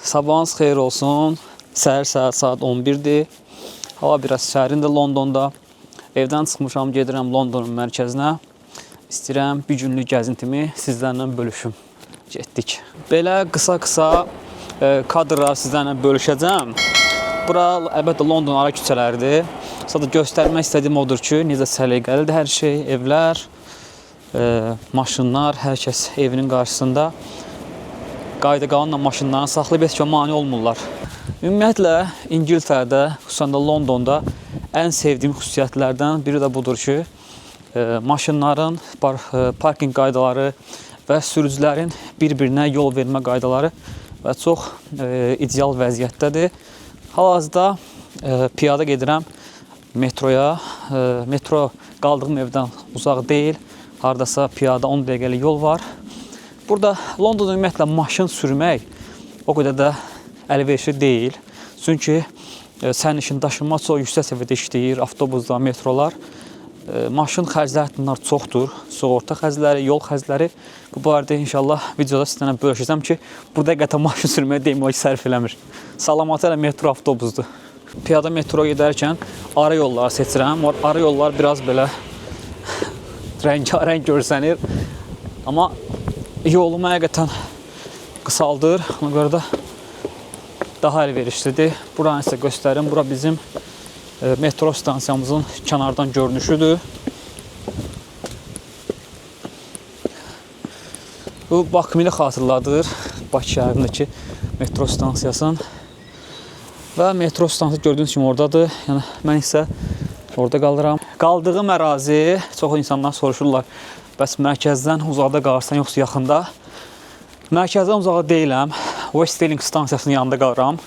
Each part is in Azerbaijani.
Sabahınız xeyir olsun. Səhər saat 11-dir. Hava biraz sərindir Londonda. Evdən çıxmışam, gedirəm Londonun mərkəzinə. İstəyirəm bir günlük gəzintimi sizlərlə bölüşüm. Getdik. Belə qısa-qısa kadrlar sizlərlə bölüşəcəm. Bura əlbəttə London ara küçələridir. Sadəcə göstərmək istədiyim odur ki, necə səliqəlidir hər şey, evlər, maşınlar, hər kəs evinin qarşısında. Qayda qanunla maşınlarını saxlayıb heç ki, mane olmurlar. Ümumiyyətlə, İngiltərədə, xüsusən də Londonda ən sevdiyim xüsusiyyətlərdən biri də budur ki, maşınların parking qaydaları və sürücülərin bir-birinə yol vermə qaydaları və çox ideal vəziyyətdədir. Hal-hazırda piyada gedirəm metroya. Metro qaldığım evdən uzaq deyil. Hardasa piyada 10 dəqiqəlik yol var. Burada Londonda ümumiyyətlə maşın sürmək o qədər də əlverişli deyil. Çünki sərnişin daşınma çox yüksək səviyyədə işləyir, avtobuslar, metrolar. Maşın xərcləri çoxdur. Sığorta xərcləri, yol xərcləri. Bu barədə inşallah videoda sizlərlə bölüşəcəm ki, burada həqiqətən maşın sürməyə demək sərf eləmir. Salamatı ilə metro avtobusdur. Piyada metro gedərkən ara yolları seçirəm. Ara yollar biraz belə rəngarəng görsənir. Amma yolumu həqiqətən qısaldır. Ona görə də daha əlverişlidir. Buranı sizə göstərim. Bura bizim metro stansiyamızın kənardan görünüşüdür. Bu Bakmili xatırladır. Bakı şəhərindəki metro stansiyasının. Və metro stansiyası gördüyünüz kimi oradadır. Yəni, mən isə orada qalıram. Qaldığım ərazi, çox insanlar soruşurlar, bəs mərkəzdən uzaqda qalırsan, yoxsa yaxında? Mərkəzdən uzaqda deyiləm. West Ealing stansiyasının yanında qalıram.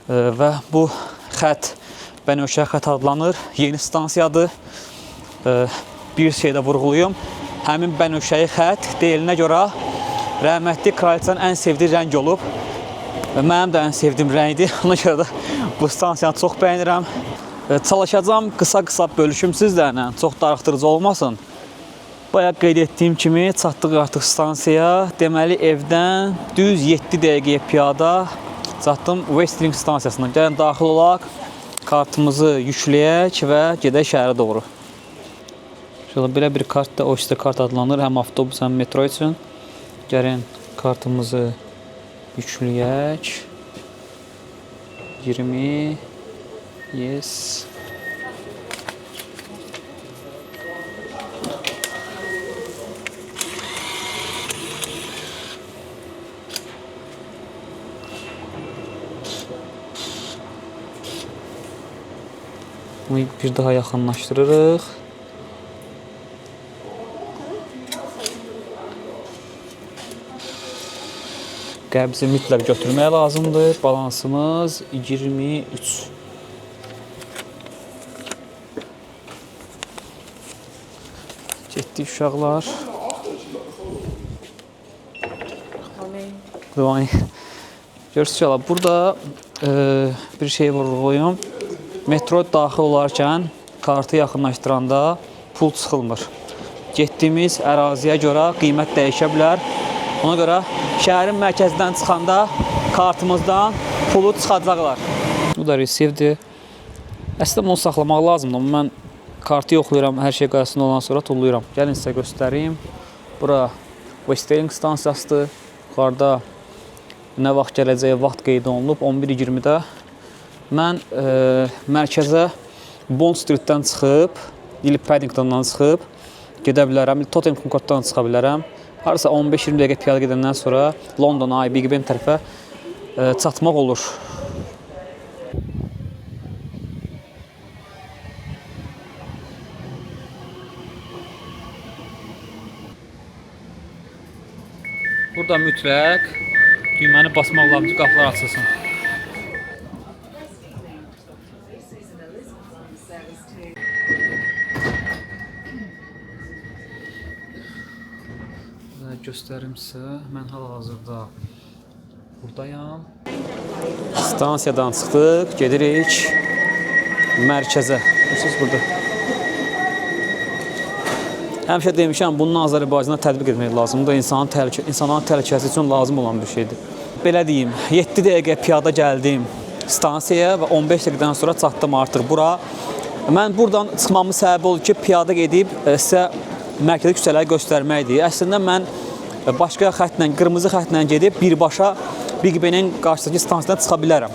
Və bu xət Bənövşə xət adlanır. Yeni stansiyadır. Bir şey də vurğuluyum. Həmin Bənövşəyi xət deyilinə görə rəhmətli kraliçanın ən sevdiyi rəng olub. Və mənim də ən sevdiyim rəngdir. Ona görə də bu stansiyanı çox bəyənirəm. Çalışacağım qısa-qısa bölüşüm sizlərlə. Çox darıxdırıcı olmasın. Bayaq qeyd etdiyim kimi çatdıq artıq stansiyaya. Deməli evdən düz 7 dəqiqəyə piyada çatdım West Ealing stansiyasına. Gəlin daxil olaq, kartımızı yükləyək və gedək şəhərə doğru. Şöyle belə bir kart da Oyster kart adlanır. Həm avtobus, həm metro üçün. Gəlin kartımızı yükləyək. 20. Yes. Bunu bir daha yaxınlaşdırırıq. Qəbzi mütləq götürmək lazımdır. Balansımız 23. Getdik uşaqlar. Görürsünüz, burada bir şey vurğulayım. Metro daxil olarkən kartı yaxınlaşdıranda pul çıxılmır. Getdiyimiz əraziyə görə qiymət dəyişə bilər. Ona görə şəhərin mərkəzindən çıxanda kartımızdan pulu çıxacaqlar. Bu da resivdir. Əslində bunu saxlamaq lazımdır. Mən kartı yoxlayıram, hər şey qaysında olan sonra tullayıram. Gəlin sizə göstəreyim. Bura West Ealing stansiyasıdır. Yuxarıda nə vaxt gələcəyi vaxt qeyd olunub 11:20-də. Mən mərkəzə Bond Streetdən çıxıb, Lily Paddingtondan çıxıb gedə bilərəm. Tottenham Courtdan çıxa bilərəm. Harasa 15-20 dəqiqə piyada gedəndən sonra Londona, Big Ben tərəfə çatmaq olur. Burada mütləq düyməni basmaq lazımdır ki, qapılar açılsın. Göstərim sizə. Mən hal-hazırda buradayam. Stansiyadan çıxdıq, gedirik mərkəzə. Siz burada. Həmişə demişəm, bunun Azərbaycana tətbiq etmək lazımdır. İnsanların təhlükəsi üçün lazım olan bir şeydir. belə deyim, 7 dəqiqə piyada gəldim stansiyaya və 15 dəqiqədən sonra çatdım artıq bura. Mən buradan çıxmamın səbəbi oldu ki, piyada gedib sizə mərkəzi küçələri göstərməkdir. Əslində mən başqa xəttlə, qırmızı xəttlə gedib birbaşa Big Ben-in qarşısındakı stansiyadan çıxa bilərəm.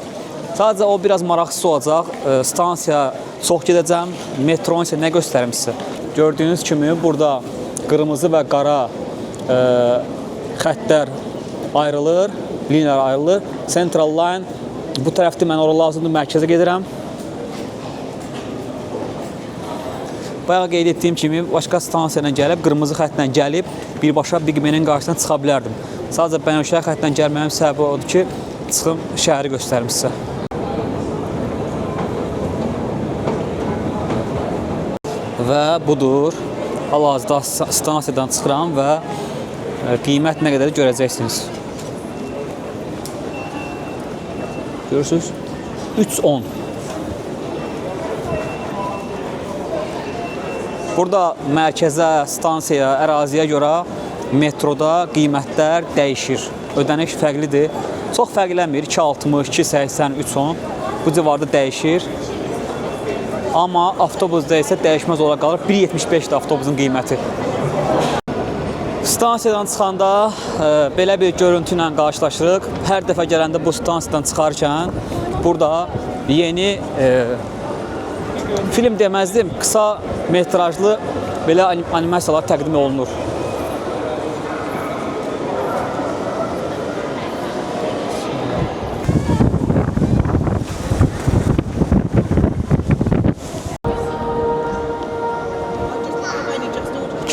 Sadəcə o biraz maraqsız olacaq. Stansiya çox gedəcəm, metronun isə nə göstərim sizə. Gördüyünüz kimi burada qırmızı və qara xəttlər ayrılır, liniyalar ayrılır. Central Line bu tərəfdə mən ora lazımdır, mərkəzə gedirəm. Bayağı qeyd etdiyim kimi başqa stansiyadan gəlib, qırmızı xəttlə gəlib birbaşa Big Ben-in qarşısına çıxa bilərdim. Sadəcə Bənövşəhər xəttlə gəlməyin səbəbi odur ki, çıxım şəhəri göstərim sizə. Və budur. Hal-hazırda stansiyadan çıxıram və qiymət nə qədər görəcəksiniz. Görürsünüz? 3.10. Burada mərkəzə, stansiyaya, əraziyə görə metroda qiymətlər dəyişir. Ödəniş fərqlidir. Çox fərqlənmir. 2.60, 2.80, 3.10 bu civarda dəyişir. Amma avtobusda isə dəyişməz olaraq qalır. 1.75-dir avtobusun qiyməti. Stansiyadan çıxanda belə bir görüntü ilə qarşılaşırıq. Hər dəfə gələndə bu stansiyadan çıxarkən burada yeni film deməzdim, qısa metrajlı belə animasiyalar təqdim olunur.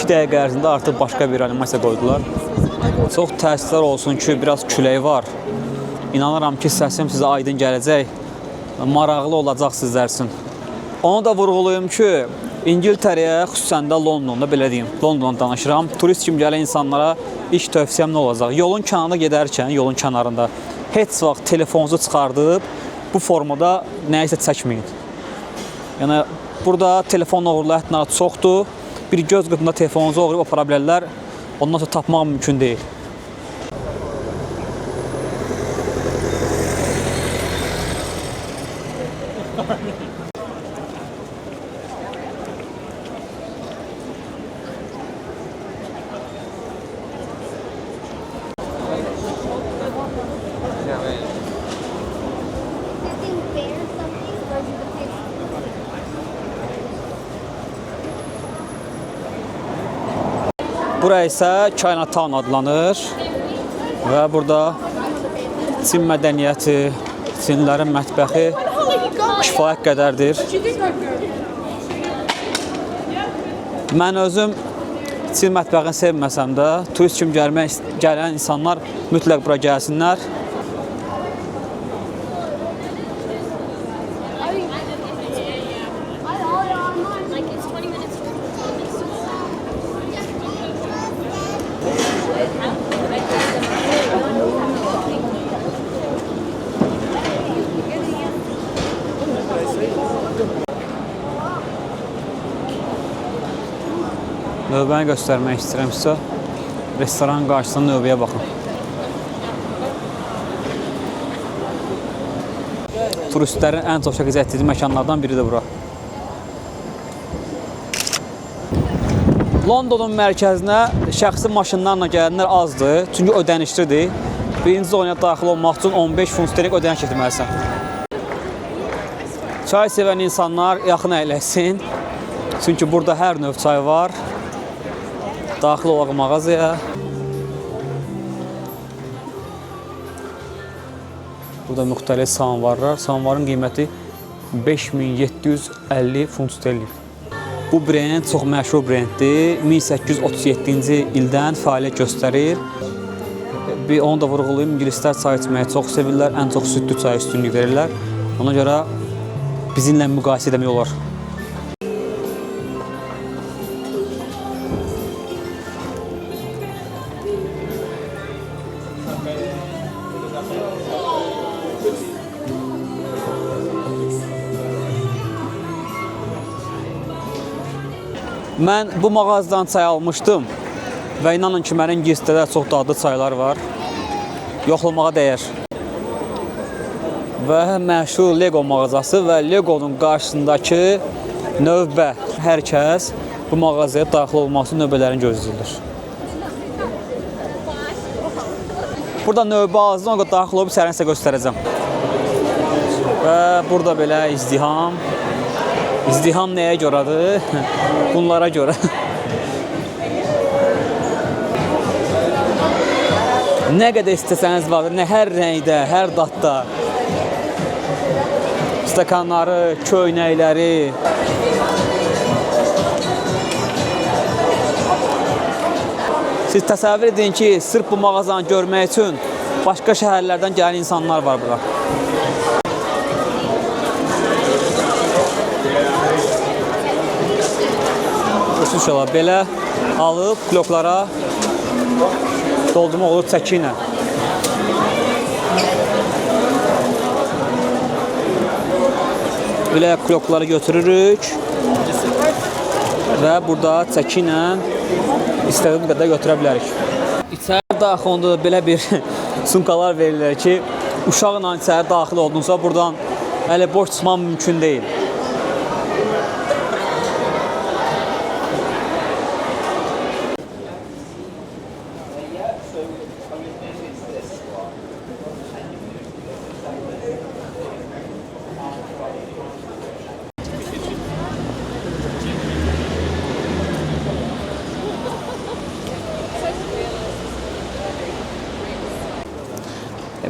Dəqiqə ərzində artıq başqa bir animasiya qoydular. Çox təəssüflər olsun ki, biraz külək var. İnanıram ki, səsim sizə aydın gələcək. Maraqlı olacaq sizlər üçün. Onu da vurğulayım ki, İngiltərəyə, xüsusən də Londonda, belə deyim, Londondan danışıram. Turist kimi gələn insanlara ilk tövsiyəm nə olacaq? Yolun kənarına gedərkən, yolun kənarında heç vaxt telefonunuzu çıxardıb bu formada nəyisə çəkməyin. Yəni, burada telefon oğurlu əhtinarı çoxdur. Bir göz qırpımında telefonunuzu oğurlayıb apara bilərlər. Ondan sonra tapmaq mümkün deyil. Bura isə Chinatown adlanır və burada Çin mədəniyyəti, Çinlərin mətbəxi kifayət qədərdir. Mən özüm Çin mətbəxini sevməsəm də, turist kimi gələn insanlar mütləq bura gəlsinlər. Növbəni göstərmək istəyirəm sizə. Restoran qarşısında növbəyə baxın. Turistlərin ən çox şəkil etdiyi məkanlardan biridir bura. Londonun mərkəzinə şəxsi maşınlarla gələnlər azdır, çünki ödənişlidir. Birinci zonaya daxil olmaq üçün 15 funt sterling ödəniş etməlisən. Çay sevən insanlar yaxın əyləşsin, çünki burada hər növ çay var. Daxil olaq mağazaya. Burada müxtəlif samovarlar. Samovarın qiyməti 5750 funt sterling. Bu brend çox məşhur brenddir. 1837-ci ildən fəaliyyət göstərir. Onu da vurğulayım, ingilislər çay içməyi çox sevirlər, ən çox südlü çay üstünlük verirlər. Ona görə bizimlə müqayisə etmək olar. Mən bu mağazadan çay almışdım və inanın ki, mənim gizlidə çox dadlı çaylar var. yoxlamağa dəyər. Və məşhur Lego mağazası və Lego'nun qarşısındakı növbə. Hər kəs bu mağazaya daxil olması növbələrini gözləyilir. Burada növbə azdır, ona daxil olub sənə sizə göstərəcəm. Və burada belə izdiham. İzdiham nəyə görədir? Bunlara görə. Nə qədər istəsəniz vardır, nə hər rəngdə, hər dadda. Stəkanları, köynəkləri. Siz təsəvvür edin ki, sırf bu mağazanı görmək üçün başqa şəhərlərdən gələn insanlar var bura. İnşallah belə alıb bloklara doldurmaq olur çəki ilə. Belə blokları götürürük və burada çəki ilə istədiyimiz qədər götürə bilərik. İçəri daxilində belə bir sumkalar verirlər ki, uşaqla içəri daxil oldunsa buradan əli boş çıxmaq mümkün deyil.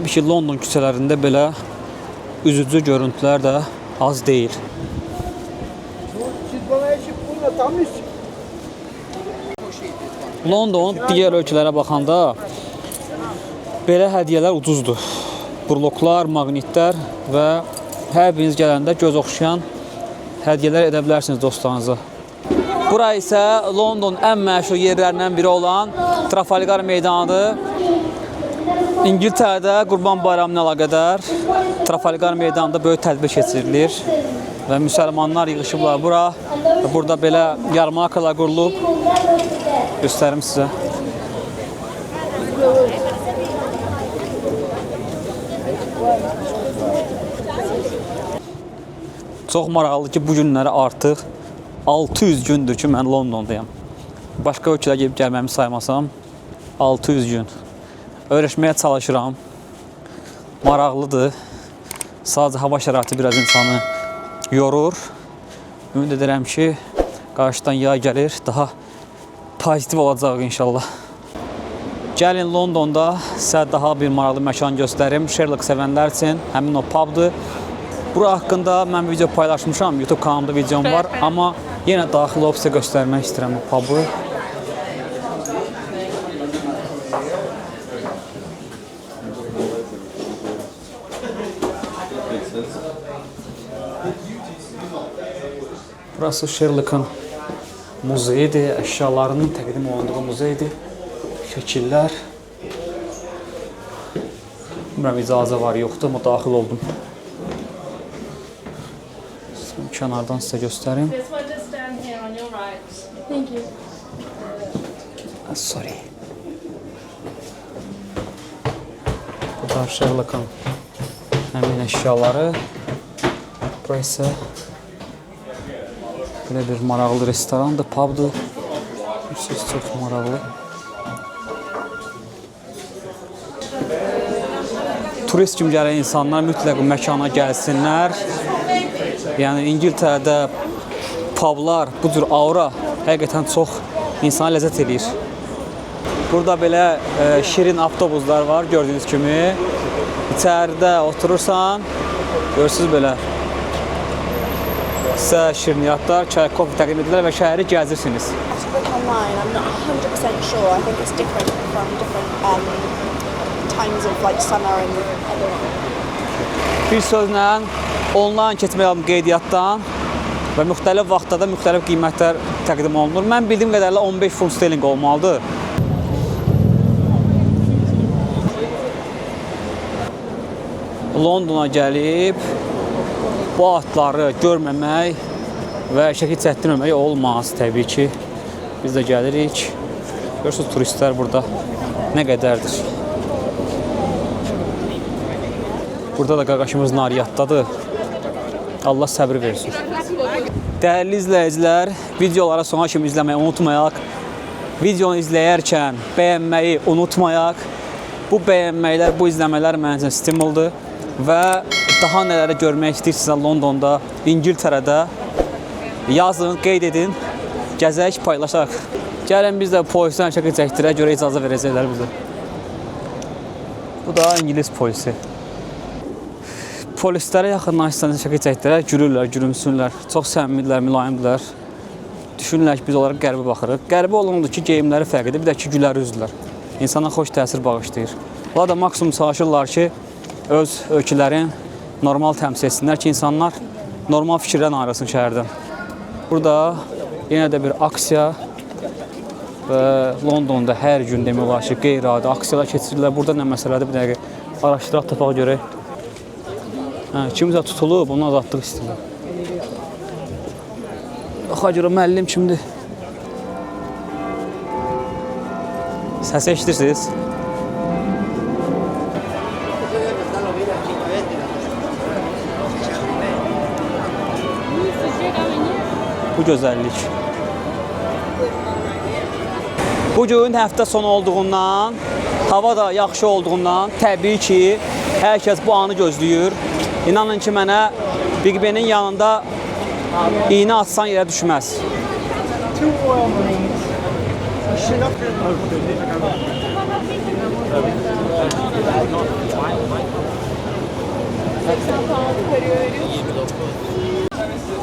Bir şey London küçələrində belə üzücü görüntülər də az deyil. London digər ölkələrə baxanda belə hədiyyələr ucuzdur. Bloklar, maqnitlər və hər biriniz gələndə göz oxşayan hədiyyələr edə bilərsiniz dostlarınıza. Bura isə London ən məşhur yerlərindən biri olan Trafalgar meydanıdır. İngiltərədə Qurban Bayramına əlaqədar Trafalgar meydanında böyük tədbir keçirilir və müsəlmanlar yığışıblar bura. Burada belə yarmarkalar qurulub. Göstərim sizə. Çox maraqlıdır ki, bu günləri artıq 600 gündür ki, mən Londondayam. Başqa ölkələrə gedib gəlməmi saymasam 600 gün. Öyrəşməyə çalışıram. Maraqlıdır. Sadəcə hava şəraiti biraz insanı yorur. Ümid edirəm ki, qarşıdan yay gəlir, daha pozitiv olacaq inşallah. Gəlin Londonda sizə daha bir maraqlı məkan göstərim. Sherlock sevənlər üçün həmin o pubdur. Bura haqqında mən video paylaşmışam, YouTube kanalımda videom var, amma yenə daxil olub sizə göstərmək istəyirəm bu pubu. Burası Sherlock'ın muzeyidir, əşyalarının təqdim olunduğu muzeydir. Şəkillər. Bilmirəm, icazə var, yoxdur, amma daxil oldum. Kənardan sizə göstərim. Sorry. Burada Sherlock'ın həmin əşyaları. Burası belə bir maraqlı restorandır, pubdur. Siz çox maraqlı. Turist kimi gələn insanlar mütləq məkana gəlsinlər. Yəni İngiltərədə publar, bu cür aura həqiqətən çox insana ləzzət edir. Burada belə şirin avtobuslar var, gördüyünüz kimi. İçəridə oturursan, görürsünüz belə. Sizə şirniyyatlar, çay, kofe təqdim edirlər və şəhəri gəzirsiniz. Online, I'm not 100% sure. I think it's different from different times of like summer and other. Bir sözlə onlayn keçmək lazım qeydiyyatdan və müxtəlif vaxtlarda müxtəlif qiymətlər təqdim olunur. Mən bildiyim qədərlə 15 funt sterling olmalıdır. Londona gəlib bu atları görməmək və şəkil çəkdirməmək olmaz təbii ki. Biz də gəlirik. Görürsünüz turistlər burada nə qədərdir. Burada da qaqaşımız nariyyatdadır. Allah səbir versin. Dəyərli izləyicilər, videolara sona kimi izləməyi unutmayaq. Videonu izləyərkən bəyənməyi unutmayaq. Bu bəyənməklər, bu izləmələr mənim üçün stimuldur. Və daha nələri görmək istəyirsinizsə Londonda, İngiltərədə yazın, qeyd edin, gəzək, paylaşaq. Gəlin biz də polisdən şəkil çəkdirək, görə icazə verəcəklər bizə. Bu da İngilis polisi. Polislərə yaxınlaşsan şəkil çəkdirək, gülürlər, gülümsünlər. Çox səmimidirlər, mülayimdirlər. Düşünürlər ki, biz onlara qəribə baxırıq. Qəribə olandır ki, geyimləri fərqlidir, bir də ki, gülər üzdülər. İnsana xoş təsir bağışlayır. Onlar da maksimum çalışırlar ki, öz ölkələrin normal təmsil etsinlər ki, insanlar normal fikirdən ayrılsın şəhərdən. Burada yenə də bir aksiya və Londonda hər gün demək olar ki, qeyri-adi aksiyalar keçirirlər. Burada nə məsələdir, bir dəqiqə araşdıraq, tapaq görək. Kimsə tutulub, onu azadlıq istəyirlər. Baxa görə müəllim kimdir? Səsi eşidirsiniz? Bu gözəllik. Bugün həftə sonu olduğundan, hava da yaxşı olduğundan təbii ki, hər kəs bu anı gözləyir. İnanın ki, mənə Big Ben'in yanında iğnə atsan yerə düşməz.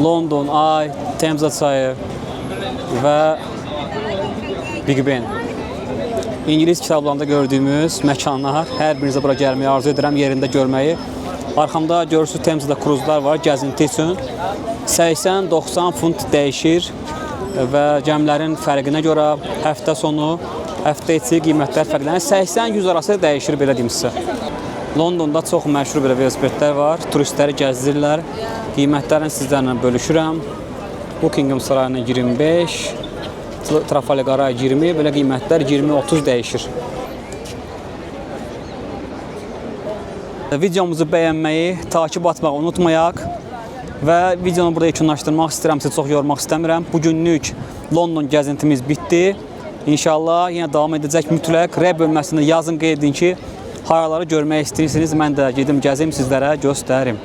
London, Ay, Temza çayı və Big Ben. İngilis kitablarında gördüyümüz məkanlar. Hər birinizə bura gəlməyi arzu edirəm, yerində görməyi. Arxamda görürsünüz Temzada kruzlar var gəzinti üçün. 80-90 funt dəyişir və gəmilərin fərqinə görə həftə sonu, həftə içi qiymətlər fərqlənir. 80-100 arası dəyişir, belə deyim sizə. Londonda çox məşhur belə velosipedlər var, turistləri gəzdirirlər. Qiymətlərini sizlərlə bölüşürəm. Buckingham sarayına 25, Trafalgar'a 20, belə qiymətlər 20-30 dəyişir. Videomuzu bəyənməyi, takib atmağı unutmayaq və videonu burada yekunlaşdırmaq istəyirəm, sizi çox yormaq istəmirəm. Bugünlük London gəzintimiz bitdi. İnşallah yenə davam edəcək mütləq. R bölməsində yazın, qeyd edin ki, haraları görmək istəyirsiniz, mən də gedim gəzim, sizlərə göstərim.